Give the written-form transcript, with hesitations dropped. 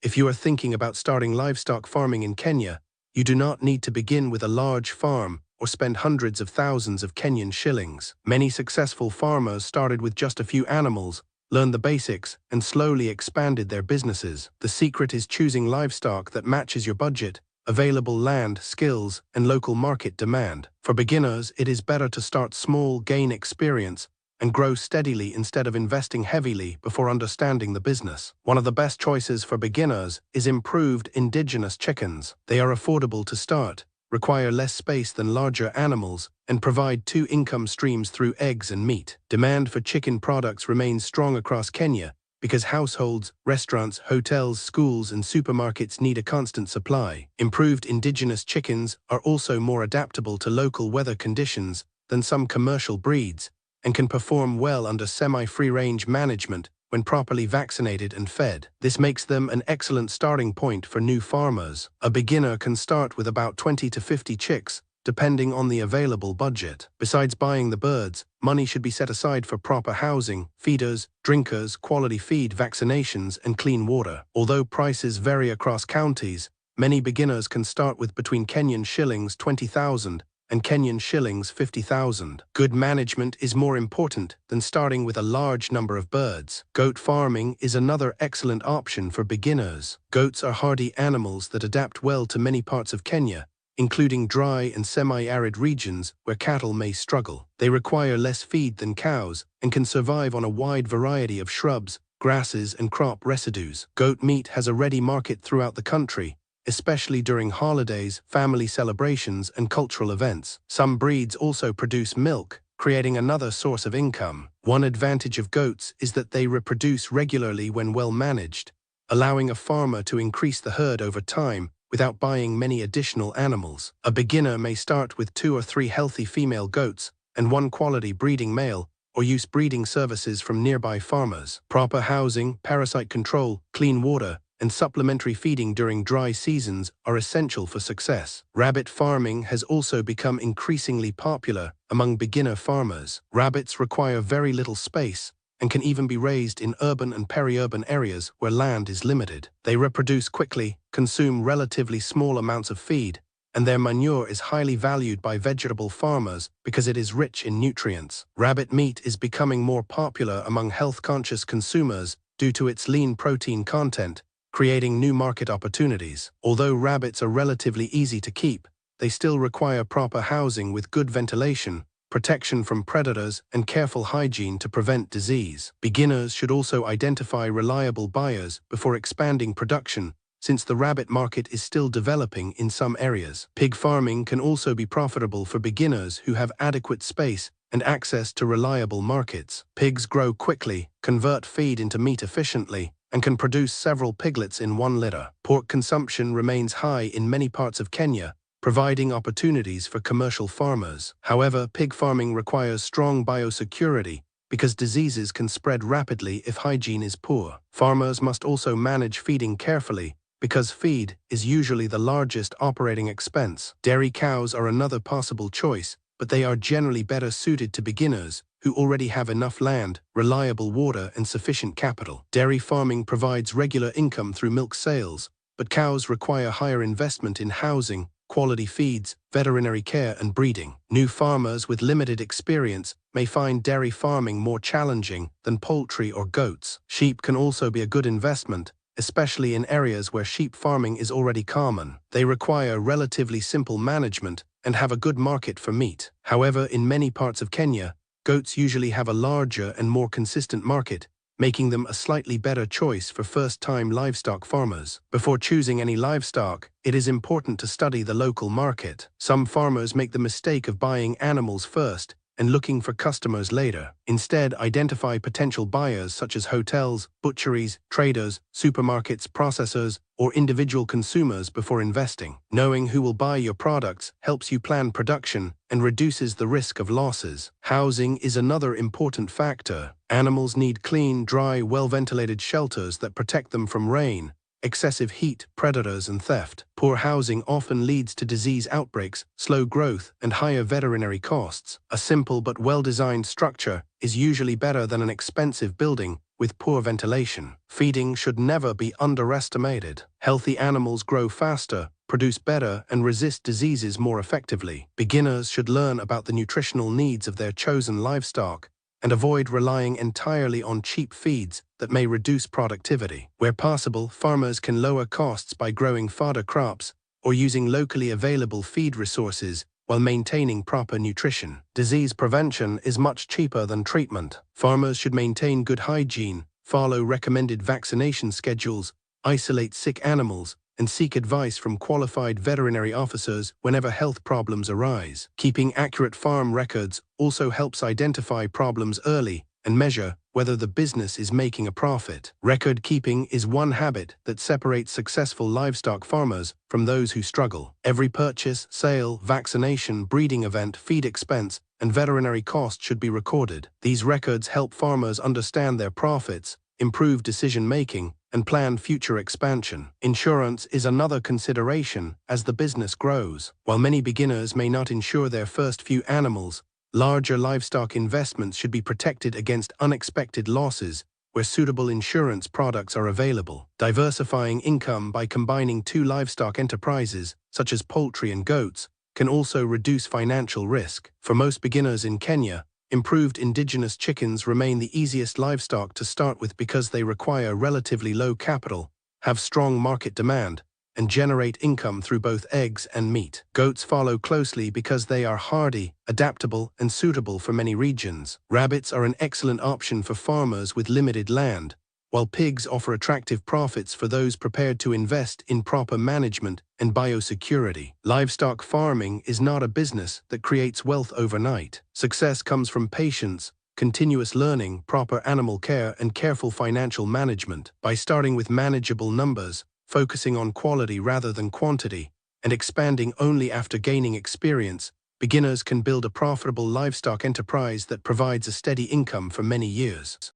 If you are thinking about starting livestock farming in Kenya, you do not need to begin with a large farm or spend hundreds of thousands of Kenyan shillings. Many successful farmers started with just a few animals, learned the basics, and slowly expanded their businesses. The secret is choosing livestock that matches your budget, available land, skills, and local market demand. For beginners, it is better to start small, gain experience, and grow steadily instead of investing heavily before understanding the business. One of the best choices for beginners is improved indigenous chickens. They are affordable to start, require less space than larger animals, and provide two income streams through eggs and meat. Demand for chicken products remains strong across Kenya because households, restaurants, hotels, schools, and supermarkets need a constant supply. Improved indigenous chickens are also more adaptable to local weather conditions than some commercial breeds, and can perform well under semi-free-range management when properly vaccinated and fed. This makes them an excellent starting point for new farmers. A beginner can start with about 20 to 50 chicks, depending on the available budget. Besides buying the birds, money should be set aside for proper housing, feeders, drinkers, quality feed, vaccinations, and clean water. Although prices vary across counties, many beginners can start with between Kenyan shillings 20,000 and Kenyan shillings 50,000. Good management is more important than starting with a large number of birds. Goat farming is another excellent option for beginners. Goats are hardy animals that adapt well to many parts of Kenya, including dry and semi-arid regions where cattle may struggle. They require less feed than cows and can survive on a wide variety of shrubs, grasses, and crop residues. Goat meat has a ready market throughout the country, especially during holidays, family celebrations, and cultural events. Some breeds also produce milk, creating another source of income. One advantage of goats is that they reproduce regularly when well managed, allowing a farmer to increase the herd over time without buying many additional animals. A beginner may start with 2 or 3 healthy female goats and 1 quality breeding male, or use breeding services from nearby farmers. Proper housing, parasite control, clean water, and supplementary feeding during dry seasons are essential for success. Rabbit farming has also become increasingly popular among beginner farmers. Rabbits require very little space and can even be raised in urban and peri-urban areas where land is limited. They reproduce quickly, consume relatively small amounts of feed, and their manure is highly valued by vegetable farmers because it is rich in nutrients. Rabbit meat is becoming more popular among health-conscious consumers due to its lean protein content, creating new market opportunities. Although rabbits are relatively easy to keep, they still require proper housing with good ventilation, protection from predators, and careful hygiene to prevent disease. Beginners should also identify reliable buyers before expanding production, since the rabbit market is still developing in some areas. Pig farming can also be profitable for beginners who have adequate space and access to reliable markets. Pigs grow quickly, convert feed into meat efficiently, and can produce several piglets in one litter. Pork consumption remains high in many parts of Kenya, providing opportunities for commercial farmers. However, pig farming requires strong biosecurity because diseases can spread rapidly if hygiene is poor. Farmers must also manage feeding carefully because feed is usually the largest operating expense. Dairy cows are another possible choice, but they are generally better suited to beginners who already have enough land, reliable water, and sufficient capital. Dairy farming provides regular income through milk sales, but cows require higher investment in housing, quality feeds, veterinary care, and breeding. New farmers with limited experience may find dairy farming more challenging than poultry or goats. Sheep can also be a good investment, especially in areas where sheep farming is already common. They require relatively simple management and have a good market for meat. However, in many parts of Kenya, goats usually have a larger and more consistent market, making them a slightly better choice for first-time livestock farmers. Before choosing any livestock, it is important to study the local market. Some farmers make the mistake of buying animals first and looking for customers later. Instead, identify potential buyers such as hotels, butcheries, traders, supermarkets, processors, or individual consumers before investing. Knowing who will buy your products helps you plan production and reduces the risk of losses. Housing is another important factor. Animals need clean, dry, well-ventilated shelters that protect them from rain, excessive heat, predators, and theft. Poor housing often leads to disease outbreaks, slow growth, and higher veterinary costs. A simple but well-designed structure is usually better than an expensive building with poor ventilation. Feeding should never be underestimated. Healthy animals grow faster, produce better, and resist diseases more effectively. Beginners should learn about the nutritional needs of their chosen livestock and avoid relying entirely on cheap feeds that may reduce productivity. Where possible, farmers can lower costs by growing fodder crops or using locally available feed resources while maintaining proper nutrition. Disease prevention is much cheaper than treatment. Farmers should maintain good hygiene, follow recommended vaccination schedules, isolate sick animals, and seek advice from qualified veterinary officers whenever health problems arise. Keeping accurate farm records also helps identify problems early and measure whether the business is making a profit. Record keeping is one habit that separates successful livestock farmers from those who struggle. Every purchase, sale, vaccination, breeding event, feed expense, and veterinary cost should be recorded. These records help farmers understand their profits, improve decision-making, and plan future expansion. Insurance is another consideration as the business grows. While many beginners may not insure their first few animals, larger livestock investments should be protected against unexpected losses where suitable insurance products are available. Diversifying income by combining two livestock enterprises, such as poultry and goats, can also reduce financial risk. For most beginners in Kenya, improved indigenous chickens remain the easiest livestock to start with because they require relatively low capital, have strong market demand, and generate income through both eggs and meat. Goats follow closely because they are hardy, adaptable, and suitable for many regions. Rabbits are an excellent option for farmers with limited land, while pigs offer attractive profits for those prepared to invest in proper management and biosecurity. Livestock farming is not a business that creates wealth overnight. Success comes from patience, continuous learning, proper animal care, and careful financial management. By starting with manageable numbers, focusing on quality rather than quantity, and expanding only after gaining experience, beginners can build a profitable livestock enterprise that provides a steady income for many years.